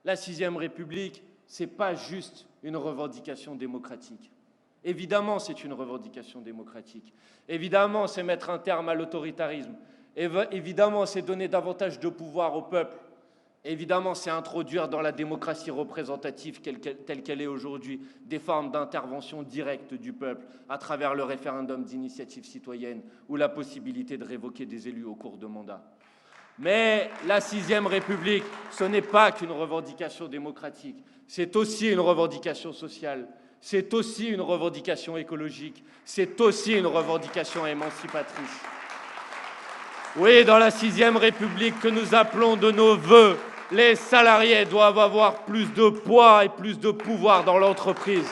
la Sixième République, ce n'est pas juste une revendication démocratique. Évidemment, c'est une revendication démocratique. Évidemment, c'est mettre un terme à l'autoritarisme. Évidemment, c'est donner davantage de pouvoir au peuple. Évidemment, c'est introduire dans la démocratie représentative telle qu'elle est aujourd'hui des formes d'intervention directe du peuple à travers le référendum d'initiative citoyenne ou la possibilité de révoquer des élus au cours de mandat. Mais la Sixième République, ce n'est pas qu'une revendication démocratique, c'est aussi une revendication sociale, c'est aussi une revendication écologique, c'est aussi une revendication émancipatrice. Oui, dans la Sixième République que nous appelons de nos vœux, les salariés doivent avoir plus de poids et plus de pouvoir dans l'entreprise.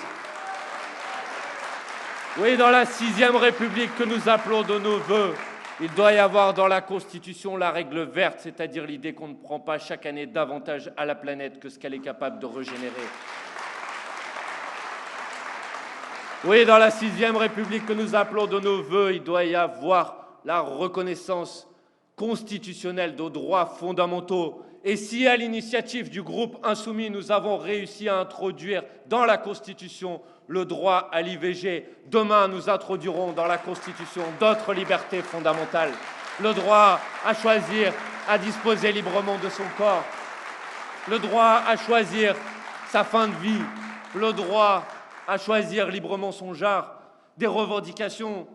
Oui, dans la Sixième République que nous appelons de nos vœux, il doit y avoir dans la Constitution la règle verte, c'est-à-dire l'idée qu'on ne prend pas chaque année davantage à la planète que ce qu'elle est capable de régénérer. Oui, dans la Sixième République que nous appelons de nos vœux, il doit y avoir la reconnaissance constitutionnelle de droits fondamentaux. Et si, à l'initiative du groupe Insoumis, nous avons réussi à introduire dans la Constitution le droit à l'IVG, demain, nous introduirons dans la Constitution d'autres libertés fondamentales. Le droit à choisir, à disposer librement de son corps, le droit à choisir sa fin de vie, le droit à choisir librement son genre, des revendications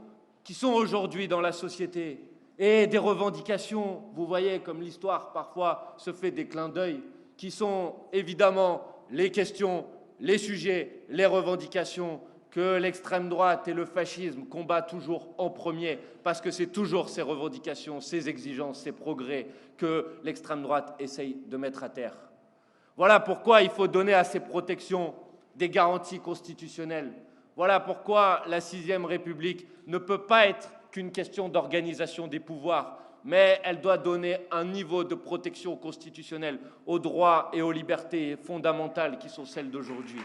qui sont aujourd'hui dans la société. Et des revendications, vous voyez, comme l'histoire parfois se fait des clins d'œil, qui sont évidemment les questions, les sujets, les revendications que l'extrême droite et le fascisme combattent toujours en premier, parce que c'est toujours ces revendications, ces exigences, ces progrès que l'extrême droite essaye de mettre à terre. Voilà pourquoi il faut donner à ces protections des garanties constitutionnelles. Voilà pourquoi la Sixième République ne peut pas être qu'une question d'organisation des pouvoirs, mais elle doit donner un niveau de protection constitutionnelle aux droits et aux libertés fondamentales qui sont celles d'aujourd'hui.